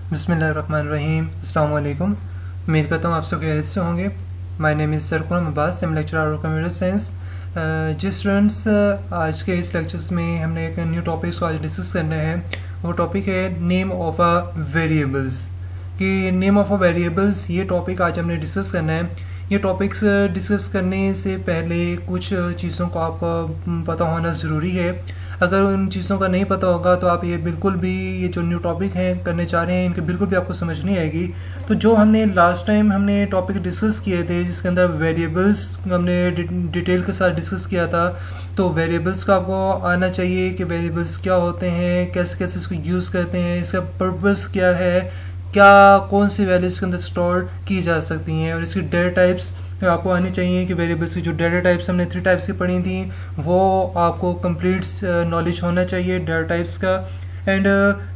बिस्मिल्लाहिर्रहमानिर्रहीम। अस्सलाम वालेकुम। उम्मीद करता हूँ आप सब खैरियत से होंगे। माय नेम इज़ सरकुरम Abbas, I'm lecturer of computer science. जी स्टूडेंट्स, आज के इस लेक्चर्स में हमने एक न्यू टॉपिक को आज डिस्कस करना है। वो टॉपिक है नेम ऑफ अ वेरिएबल्स। कि नेम ऑफ अ वेरिएबल्स ये टॉपिक आज हमने डिस्कस करना है। ये टॉपिक्स डिस्कस करने से पहले कुछ चीज़ों को आपको पता होना ज़रूरी है। अगर उन चीज़ों का नहीं पता होगा तो आप ये बिल्कुल भी ये जो न्यू टॉपिक हैं करने चाह रहे हैं इनके बिल्कुल भी आपको समझ नहीं आएगी। तो जो हमने लास्ट टाइम हमने टॉपिक डिस्कस किए थे जिसके अंदर वेरिएबल्स हमने डिटेल के साथ डिस्कस किया था, तो वेरिएबल्स का आपको आना चाहिए कि वेरिएबल्स क्या होते हैं, कैसे कैसे इसको यूज़ करते हैं, इसका पर्पस क्या है, क्या कौन सी वैल्यूज इसके अंदर स्टोर की जा सकती हैं, और इसकी डेटा टाइप्स आपको आनी चाहिए कि वेरिएबल्स की जो डेटा टाइप्स हमने 3 टाइप्स की पढ़ी थी वो आपको कंप्लीट नॉलेज होना चाहिए डेटा टाइप्स का। एंड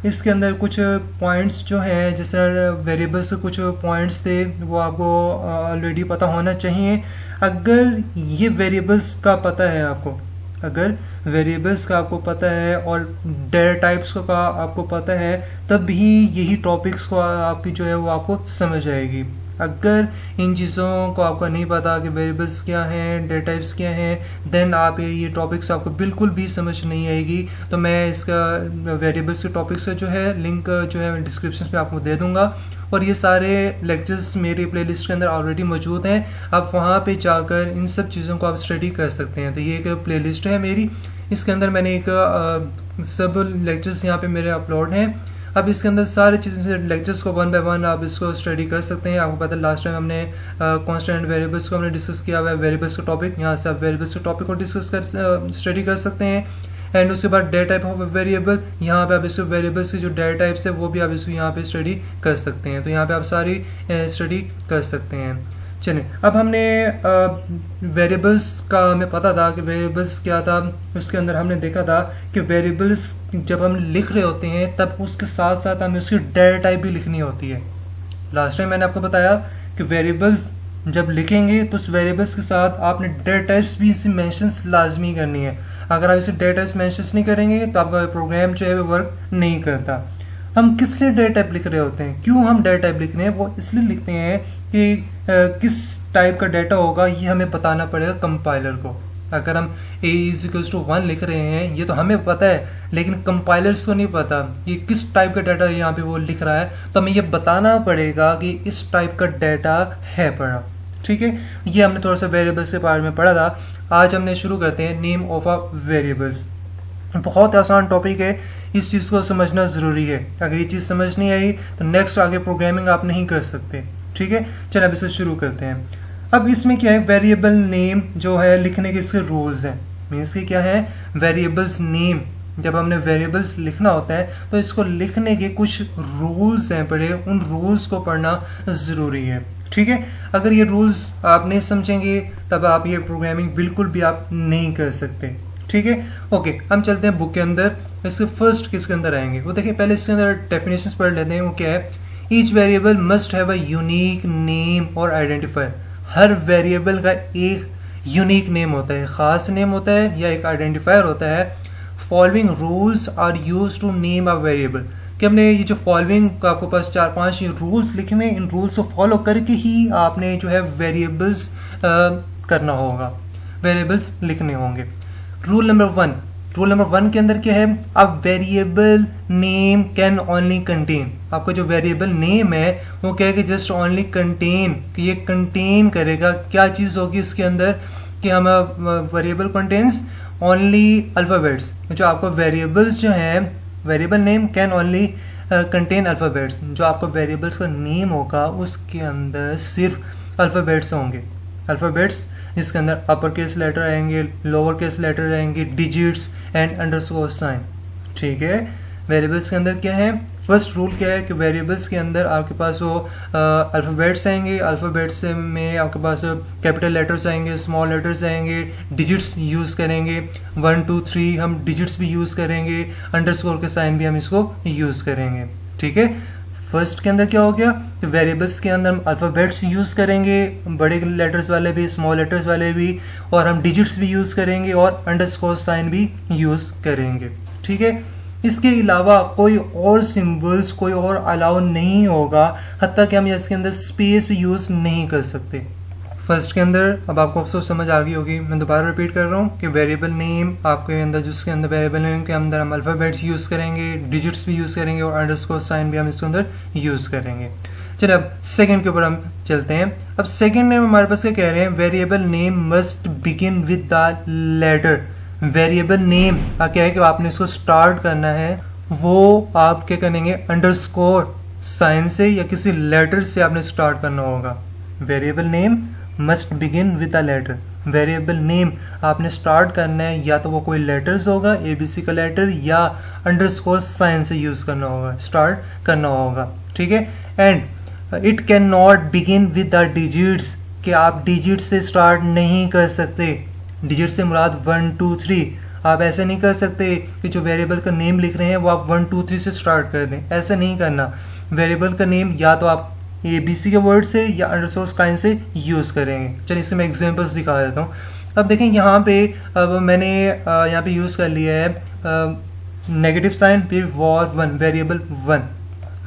इसके अंदर कुछ पॉइंट्स जो हैं, जिस तरह वेरिएबल्स के कुछ पॉइंट्स थे वो आपको ऑलरेडी पता होना चाहिए। अगर ये वेरिएबल्स का पता है आपको, अगर वेरिएबल्स का आपको पता है और डेटा टाइप्स का आपको पता है, तब भी यही टॉपिक्स को आपकी जो है वो आपको समझ आएगी। अगर इन चीज़ों को आपको नहीं पता कि वेरिएबल्स क्या हैं, डेटा टाइप्स क्या हैं, देन आप ये टॉपिक्स आपको बिल्कुल भी समझ नहीं आएगी। तो मैं इसका वेरिएबल्स के टॉपिक्स का जो है लिंक जो है डिस्क्रिप्शन में आपको दे दूंगा, और ये सारे लेक्चर्स मेरी प्लेलिस्ट के अंदर ऑलरेडी मौजूद हैं। आप वहाँ पे जाकर इन सब चीज़ों को आप स्टडी कर सकते हैं। तो ये एक प्लेलिस्ट है मेरी, इसके अंदर मैंने एक सब लेक्चर्स यहाँ पे मेरे अपलोड हैं। अब इसके अंदर सारी चीज़ें से लेक्चर्स को 1 बाय 1 आप इसको स्टडी कर सकते हैं। आपको पता है लास्ट टाइम हमने कांस्टेंट वेरिएबल्स को हमने डिस्कस किया हुआ है, वेरिएबल्स का टॉपिक। यहाँ से आप वेरिएबल्स के टॉपिक को डिस्कस कर स्टडी कर सकते हैं। एंड उसके बाद डेटा टाइप ऑफ वेरिएबल, यहाँ पे आप इसको वेरिएबल्स की जो डेटा टाइप्स है वो भी आप इसको यहाँ पे स्टडी कर सकते हैं। तो यहाँ पे आप सारी स्टडी कर सकते हैं। चलिए, अब हमने वेरिएबल्स का हमें पता था कि वेरिएबल्स क्या था। उसके अंदर हमने देखा था कि वेरिएबल्स जब हम लिख रहे होते हैं तब उसके साथ साथ हमें उसकी डेटा टाइप भी लिखनी होती है। लास्ट टाइम मैंने आपको बताया कि वेरिएबल्स जब लिखेंगे तो उस वेरिएबल्स के साथ आपने डेटा टाइप्स भी इसी मेंशंस लाजमी करनी है। अगर आप इसे डेटा टाइप्स मेंशंस नहीं करेंगे तो आपका प्रोग्राम जो है वो वर्क नहीं करता। हम किस लिए डेटा टाइप लिख रहे होते हैं, क्यों हम डेटा टाइप लिख रहे हैं, वो इसलिए लिखते हैं कि किस टाइप का डेटा होगा ये हमें बताना पड़ेगा कंपाइलर को। अगर हम a=1 लिख रहे हैं ये तो हमें पता है, लेकिन कंपाइलर्स को नहीं पता कि किस टाइप का डाटा यहाँ पे वो लिख रहा है, तो हमें ये बताना पड़ेगा कि इस टाइप का डाटा है पड़ा। ठीक है, ये हमने थोड़ा सा वेरिएबल्स के बारे में पढ़ा था। आज हमने शुरू करते हैं नेम ऑफ अ वेरिएबल्स। बहुत आसान टॉपिक है, इस चीज़ को समझना ज़रूरी है। अगर ये चीज़ समझ नहीं आई तो नेक्स्ट आगे प्रोग्रामिंग आप नहीं कर सकते। ठीक है, चलिए अब इसे शुरू करते हैं। अब इसमें क्या है, वेरिएबल नेम जो है लिखने के इसके रूल्स हैं। मीन्स कि क्या है, वेरिएबल्स नेम जब हमने वेरिएबल्स लिखना होता है तो इसको लिखने के कुछ रूल्स हैं पढ़े, उन रूल्स को पढ़ना ज़रूरी है। ठीक है, अगर ये रूल्स आप नहीं समझेंगे तब आप ये प्रोग्रामिंग बिल्कुल भी आप नहीं कर सकते। ठीक है, ओके, हम चलते हैं बुक के अंदर। इसके फर्स्ट किसके अंदर आएंगे वो देखिए, पहले इसके अंदर डेफिनेशंस पढ़ लेते हैं। वो क्या है, each variable must have a unique name और आइडेंटिफायर। हर वेरिएबल का एक यूनिक नेम होता है, खास नेम होता है या एक आइडेंटिफायर होता है। Following rules are used to name a variable, कि हमने ये जो फॉलोइंग आपके पास 4-5 रूल्स लिखे हुए, इन रूल्स को फॉलो करके ही आपने जो है वेरिएबल्स करना होगा, वेरिएबल्स लिखने होंगे। रूल नंबर 1 के अंदर क्या है, अ variable name can only contain. आपका जो वेरिएबल नेम है वो क्या है कि जस्ट ओनली कंटेन, कि ये कंटेन करेगा क्या चीज होगी इसके अंदर, कि हम वेरिएबल कंटेन्स ओनली अल्फाबेट्स। जो आपका वेरिएबल्स जो हैं, variable name can only contain alphabets. जो आपका वेरिएबल्स का नेम होगा उसके अंदर सिर्फ अल्फाबेट्स होंगे। अल्फाबेट्स जिसके अंदर अपर केस लेटर आएंगे, लोअर केस लेटर आएंगे, डिजिट्स एंड अंडरस्कोर साइन। ठीक है, वेरिएबल्स के अंदर क्या है, फर्स्ट रूल क्या है कि वेरिएबल्स के अंदर आपके पास वो अल्फाबेट्स आएंगे। अल्फाबेट्स में आपके पास कैपिटल लेटर्स आएंगे, स्मॉल लेटर्स आएंगे, डिजिट्स यूज करेंगे, 1 2 3 हम डिजिट्स भी यूज करेंगे, अंडरस्कोर के साइन भी हम इसको यूज करेंगे। ठीक है, फर्स्ट के अंदर क्या हो गया, वेरिएबल्स के अंदर हम अल्फाबेट्स यूज करेंगे, बड़े लेटर्स वाले भी, स्मॉल लेटर्स वाले भी, और हम डिजिट्स भी यूज करेंगे और अंडरस्कोर साइन भी यूज करेंगे। ठीक है, इसके अलावा कोई और सिंबल्स कोई और अलाउ नहीं होगा, हत्ता कि हम इसके अंदर स्पेस भी यूज नहीं कर सकते। फर्स्ट के अंदर अब आपको अफसोस समझ आ गई होगी, मैं दोबारा रिपीट कर रहा हूँ कि वेरिएबल नेम आपके अंदर, जिसके अंदर वेरिएबल नेम के अंदर हम अल्फाबेट्स यूज करेंगे, डिजिट्स भी यूज करेंगे और अंडरस्कोर साइन भी हम इसके अंदर यूज करेंगे। चलिए अब सेकंड के ऊपर हम चलते हैं। अब सेकंड में हमारे पास क्या कह रहे हैं, variable name must begin with the letter. Variable name क्या है कि आपने इसको स्टार्ट करना है, वो आप क्या करेंगे, अंडरस्कोर साइन से या किसी लेटर से आपने स्टार्ट करना होगा। Variable name must begin with a letter. Variable name आपने स्टार्ट करना है, या तो वो कोई लेटर्स होगा, एबीसी का लेटर, या अंडरस्कोर साइन से यूज करना होगा, स्टार्ट करना होगा, ठीक है। And it can not begin with the digits, कि आप डिजिट से स्टार्ट नहीं कर सकते। डिजिट से मुराद 1 2 3, आप ऐसे नहीं कर सकते कि जो वेरिएबल का नेम लिख रहे हैं वो आप 1 2 3 से स्टार्ट कर दें, ऐसा नहीं करना। वेरिएबल का नेम या तो आप एबीसी के वर्ड से या अंडरस्कोर साइन से यूज करेंगे। चलिए इसमें मैं एग्जांपल्स दिखा देता हूँ। अब देखें यहाँ पे, अब मैंने यहाँ पे यूज कर लिया है नेगेटिव साइन, फिर वॉर 1, वेरिएबल 1।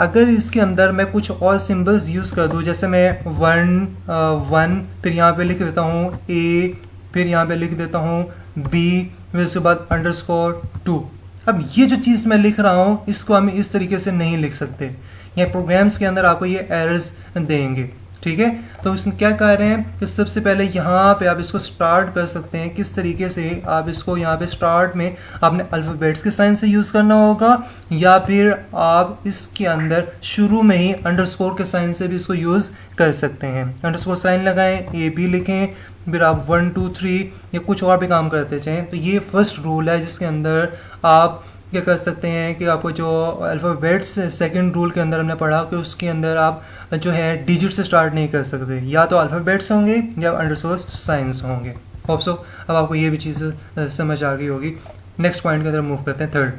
अगर इसके अंदर मैं कुछ और सिंबल्स यूज कर दूं, जैसे मैं 1 फिर यहाँ पे लिख देता हूँ ए, फिर यहाँ पे लिख देता हूँ बी, फिर उसके बाद अंडरस्कोर 2। अब ये जो चीज मैं लिख रहा हूँ इसको हम इस तरीके से नहीं लिख सकते, या प्रोग्राम्स के अंदर आपको ये एरर्स देंगे, ठीक है। तो इसमें क्या कह रहे हैं कि सबसे पहले यहाँ पे आप इसको स्टार्ट कर सकते हैं। किस तरीके से आप इसको यहाँ पे स्टार्ट में आपने अल्फाबेट्स के साइन से यूज करना होगा, या फिर आप इसके अंदर शुरू में ही अंडरस्कोर के साइन से भी इसको यूज कर सकते हैं। अंडरस्कोर साइन लगाएं, ए बी लिखें, फिर आप 1 2 3 या कुछ और भी काम करते चाहें। तो ये फर्स्ट रूल है जिसके अंदर आप क्या कर सकते हैं कि आपको जो अल्फाबेट्स सेकंड रूल के अंदर हमने पढ़ा कि उसके अंदर आप जो है डिजिट से स्टार्ट नहीं कर सकते, या तो अल्फाबेट्स होंगे या अंडरस्कोर साइंस होंगे। होप सो अब आपको ये भी चीज़ समझ आ गई होगी। नेक्स्ट पॉइंट की तरफ मूव करते हैं, third.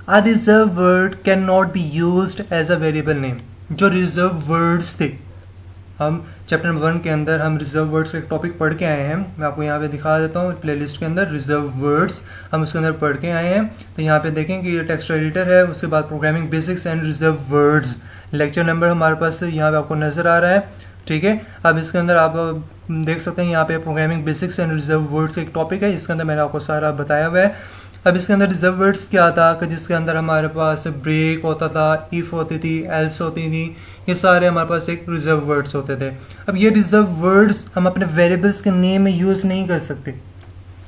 A reserve word can not be used as a variable name. जो रिजर्व वर्ड्स थे, हम चैप्टर नंबर 1 के अंदर हम रिजर्व वर्ड्स का एक टॉपिक पढ़ के आए हैं। मैं आपको यहाँ पे दिखा देता हूँ, प्लेलिस्ट के अंदर रिजर्व वर्ड्स हम उसके अंदर पढ़ के आए हैं। तो यहाँ पे देखें कि ये टेक्स्ट एडिटर है, उसके बाद programming basics and reserve words, lecture number हमारे पास यहाँ पे आपको नजर आ रहा है, ठीक है। अब इसके अंदर आप देख सकते हैं यहाँ पे programming basics and reserve words का एक टॉपिक है, इसके अंदर मैंने आपको सारा बताया हुआ है। अब इसके अंदर रिजर्व वर्ड्स क्या था कि जिसके अंदर हमारे पास ब्रेक होता था, इफ होती थी, एल्स होती थी, ये सारे हमारे पास एक रिजर्व वर्ड्स होते थे। अब ये रिजर्व वर्ड्स हम अपने वेरिएबल्स के नेम में यूज नहीं कर सकते।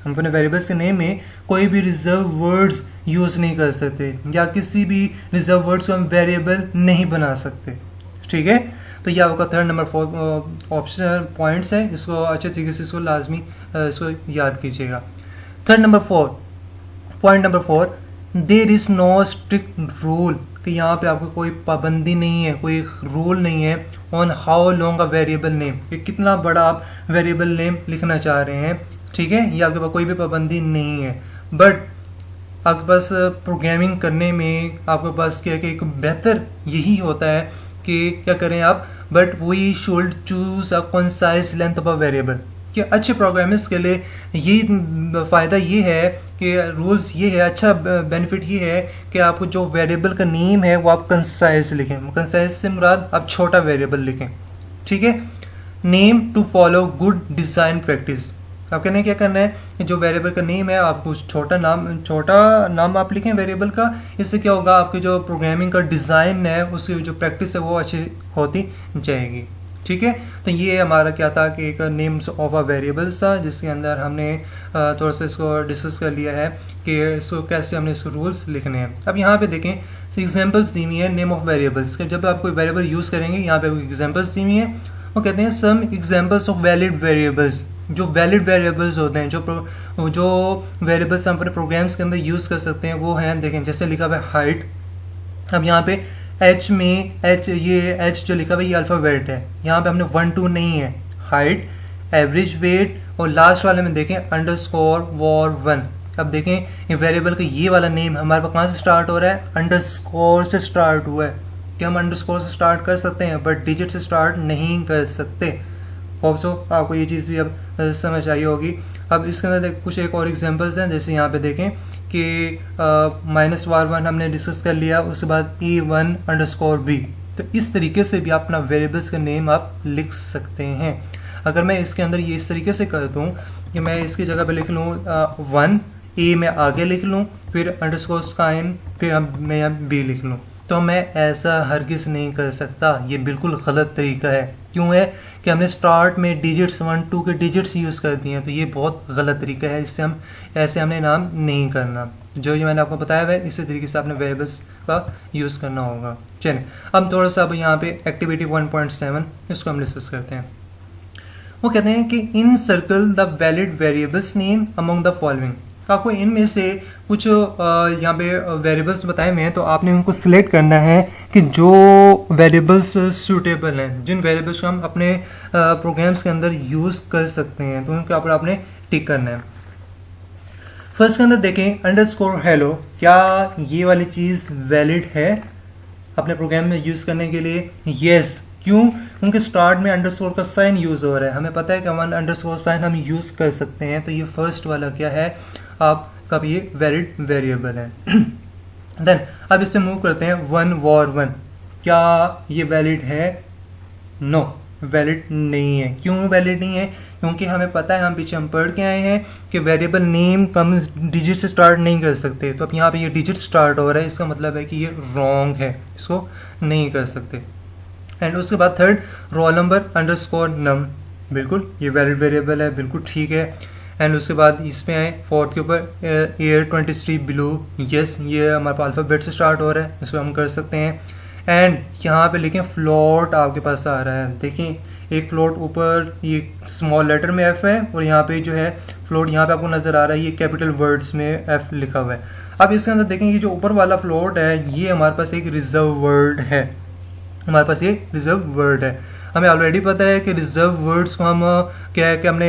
हम अपने वेरिएबल्स के नेम में कोई भी रिजर्व वर्ड्स यूज नहीं कर सकते, या किसी भी रिजर्व वर्ड्स को हम वेरिएबल नहीं बना सकते, ठीक है। तो ये आपका थर्ड नंबर 4 ऑप्शन पॉइंट्स है, इसको अच्छे तरीके से इसको लाजमी इसको याद कीजिएगा। Third number 4 point number 4, there is no strict rule, कि यहाँ पे आपको कोई पाबंदी नहीं है, कोई रूल नहीं है on how long a variable name, कि कितना बड़ा आप वेरिएबल नेम लिखना चाह रहे हैं, ठीक है। ये आपके पास कोई भी पाबंदी नहीं है। बट आपके पास प्रोग्रामिंग करने में आपके पास क्या है, एक बेहतर यही होता है कि क्या करें आप, but we should choose a concise length of a variable. कि अच्छे प्रोग्रामर्स के लिए ये फ़ायदा ये है कि रूल्स ये है, अच्छा बेनिफिट ये है कि आपको जो वेरिएबल का नेम है वो आप कंसाइज लिखें। कंसाइज से मुराद आप छोटा वेरिएबल लिखें, ठीक है। Name to follow good design practice, आप कहने क्या करना है कि जो वेरिएबल का नेम है आपको छोटा नाम आप लिखें वेरिएबल का। इससे क्या होगा, आपकी जो प्रोग्रामिंग का डिज़ाइन है उसकी जो प्रैक्टिस है वो अच्छी होती जाएगी, ठीक है। तो ये हमारा क्या था कि एक नेम्स ऑफ अ वेरिएबल्स था, जिसके अंदर हमने थोड़ा सा इसको डिस्कस कर लिया है कि इसको कैसे हमने इसको रूल्स लिखने हैं। अब यहाँ पे देखें एग्जांपल्स दी हुई है नेम ऑफ वेरिएबल्स के। जब आप कोई वेरिएबल यूज़ करेंगे यहाँ पे एग्जांपल्स दी हुई है, वो कहते हैं some examples of valid variables. जो वैलिड वेरिएबल्स होते हैं, जो वेरिएबल्स हम अपने प्रोग्राम्स के अंदर यूज़ कर सकते हैं वो हैं, देखें जैसे लिखा हुआ है हाइट। अब यहाँ पे एच में ये एच जो लिखा हुआ है ये अल्फ़ाबेट है, यहाँ पे हमने 1 2 नहीं है। हाइट, एवरेज वेट, और लास्ट वाले में देखें अंडरस्कोर वॉर 1। अब देखें ये वेरिएबल का ये वाला नेम हमारे पास कहाँ से स्टार्ट हो रहा है, अंडरस्कोर से स्टार्ट हुआ है। कि हम अंडरस्कोर से स्टार्ट कर सकते हैं बट डिजिट से स्टार्ट नहीं कर सकते। होप सो आपको ये चीज़ भी अब समझ आई होगी। अब इसके अंदर कुछ एक और एग्जांपल्स हैं, जैसे यहाँ पे देखें कि -var1 हमने डिस्कस कर लिया, उसके बाद a1_b। तो इस तरीके से भी आप अपना वेरिएबल्स का नेम आप लिख सकते हैं। अगर मैं इसके अंदर ये इस तरीके से कर दूं कि मैं इसकी जगह पे लिख लूँ 1, a में आगे लिख लूँ, फिर अंडरस्कोर साइन, फिर मैं यहाँ b लिख लूँ, तो मैं ऐसा हरगिज नहीं कर सकता। ये बिल्कुल गलत तरीका है। क्यों है कि हमने स्टार्ट में डिजिट्स 1, 2 के डिजिट्स यूज़ कर दिए हैं, तो ये बहुत गलत तरीका है। इससे हम ऐसे हमने नाम नहीं करना। जो ये मैंने आपको बताया हुआ है, इसी तरीके से आपने वेरिएबल्स का यूज़ करना होगा। चलिए अब थोड़ा सा अब यहाँ पे एक्टिविटी 1.7 इसको हम डिस्कस करते हैं। वो कहते हैं कि encircle the valid variables name among the following. आपको इनमें से कुछ यहाँ पे वेरिएबल्स बताए हुए हैं, तो आपने उनको सिलेक्ट करना है कि जो वेरिएबल्स सूटेबल हैं, जिन वेरिएबल्स को हम अपने प्रोग्राम्स के अंदर यूज़ कर सकते हैं, तो उनके ऊपर आपने टिक करना है। फर्स्ट के अंदर देखें अंडरस्कोर हेलो, क्या ये वाली चीज़ वैलिड है अपने प्रोग्राम में यूज़ करने के लिए? यस। क्यों? क्योंकि स्टार्ट में अंडरस्कोर का साइन यूज़ हो रहा है। हमें पता है कि 1 अंडरस्कोर साइन हम यूज़ कर सकते हैं, तो ये फर्स्ट वाला क्या है आपका भी ये वैलिड वेरिएबल है। देन अब इससे मूव करते हैं 1var1, क्या ये वैलिड है? नो, वैलिड नहीं है। क्यों वैलिड नहीं है? क्योंकि हमें पता है, हम पीछे हम पढ़ के आए हैं कि वेरिएबल नेम कम डिजिट से स्टार्ट नहीं कर सकते। तो अब यहाँ पे ये डिजिट स्टार्ट हो रहा है, इसका मतलब है कि ये रॉन्ग है, इसको नहीं कर सकते। एंड उसके बाद थर्ड रोल नंबर अंडरस्कोर नम, बिल्कुल ये वैलिड वेरिएबल है, बिल्कुल ठीक है। एंड उसके बाद इसमें आए फोर्थ के ऊपर ईयर 23 ब्लू, यस ये हमारे पास अल्फ़ाबेट से स्टार्ट हो रहा है, इसको हम कर सकते हैं। एंड यहाँ पे लिखें फ्लोट आपके पास आ रहा है, देखिए एक फ्लोट ऊपर ये स्मॉल लेटर में एफ है, और यहाँ पे जो है फ्लोट यहाँ पे आपको नजर आ रहा है, ये कैपिटल वर्ड्स में एफ लिखा हुआ है। अब इसके अंदर देखें ये जो ऊपर वाला फ्लोट है, ये हमारे पास एक रिजर्व वर्ड है, हमारे पास ये रिजर्व वर्ड है। हमें ऑलरेडी पता है कि रिजर्व वर्ड्स को हम क्या है कि हमने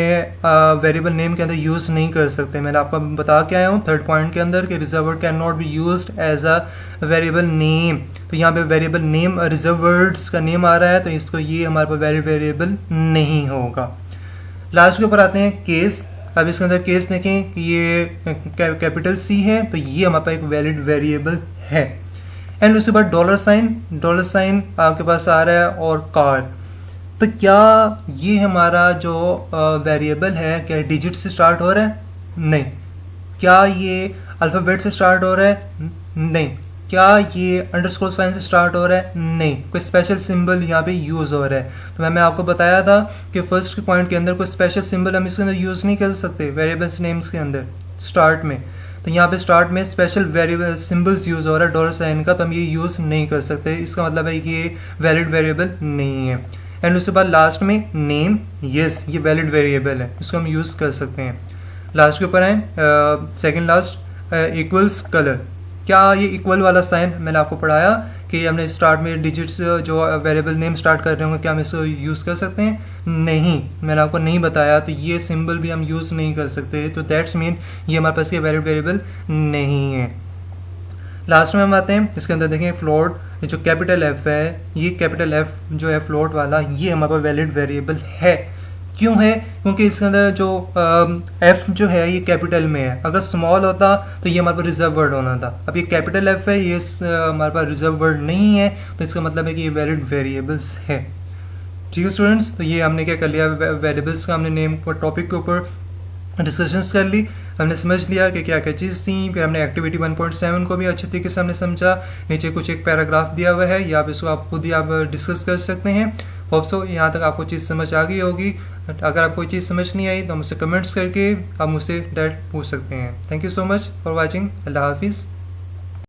वेरिएबल नेम के अंदर यूज़ नहीं कर सकते। मैंने आपको बता के आया हूँ थर्ड पॉइंट के अंदर कि reserve word can not be used as a variable name. तो यहाँ पे वेरिएबल नेम रिजर्व वर्ड्स का नेम आ रहा है, तो इसको ये हमारे पास वैलिड वेरिएबल नहीं होगा। लास्ट के ऊपर आते हैं केस। अब इसके अंदर केस देखें कि ये कैपिटल सी है, तो ये हमारे पास एक वैलिड वेरिएबल है। एंड उसके बाद डॉलर साइन आपके पास आ रहा है, और कार। तो क्या ये हमारा जो वेरिएबल है क्या डिजिट से स्टार्ट हो रहा है? नहीं। क्या ये अल्फ़ाबेट से स्टार्ट हो रहा है? नहीं। क्या ये अंडरस्कोर साइन से स्टार्ट हो रहा है? नहीं। कोई स्पेशल सिंबल यहाँ पे यूज़ हो रहा है? तो मैंने आपको बताया था कि फर्स्ट पॉइंट के अंदर कोई स्पेशल सिंबल हम इसके अंदर यूज़ नहीं कर सकते वेरिएबल्स नेम्स के अंदर स्टार्ट में। तो यहाँ पे स्टार्ट में स्पेशल वेरिएबल सिंबल्स यूज़ हो रहा है डॉलर साइन का, तो हम ये यूज़ नहीं कर सकते। इसका मतलब है कि ये वैलिड वेरिएबल नहीं है। एंड उसके बाद लास्ट में नेम, यस ये वैलिड वेरिएबल है, इसको हम यूज़ कर सकते हैं। लास्ट के ऊपर आए सेकंड लास्ट इक्वल्स कलर। क्या ये इक्वल वाला साइन मैंने आपको पढ़ाया कि हमने स्टार्ट में डिजिट्स जो वेरिएबल नेम स्टार्ट कर रहे होंगे, क्या हम इसको यूज़ कर सकते हैं? नहीं, मैंने आपको नहीं बताया। तो ये सिंबल भी हम यूज़ नहीं कर सकते, तो दैट्स मीन ये हमारे पास ये वैलिड वेरिएबल नहीं है। लास्ट में हम आते हैं, इसके अंदर देखें फ्लोट, जो कैपिटल एफ है, ये कैपिटल एफ जो है फ्लोट वाला, ये हमारे पास वैलिड वेरिएबल है। क्यों है? क्योंकि इसके अंदर जो एफ जो है ये कैपिटल में है। अगर स्मॉल होता तो ये हमारे पास रिजर्व वर्ड होना था। अब ये कैपिटल एफ है, ये हमारे पास रिजर्व वर्ड नहीं है, तो इसका मतलब है कि ये वैलिड वेरिएबल्स है। ठीक है स्टूडेंट्स, तो ये हमने क्या कर लिया, वेरिएबल्स का हमने नेम पर टॉपिक के ऊपर डिस्कशंस कर ली, हमने समझ लिया कि क्या क्या चीज़ थी। फिर हमने एक्टिविटी 1.7 को भी अच्छे तरीके से हमने समझा। नीचे कुछ एक पैराग्राफ दिया हुआ है, या आप इसको आप खुद ही आप डिस्कस कर सकते हैं। होप सो यहाँ तक आपको चीज़ समझ आ गई होगी। अगर आपको कोई चीज़ समझ नहीं आई तो मुझसे कमेंट्स करके आप मुझसे डायरेक्ट पूछ सकते हैं। Thank you so much for watching. अल्लाह हाफिज़।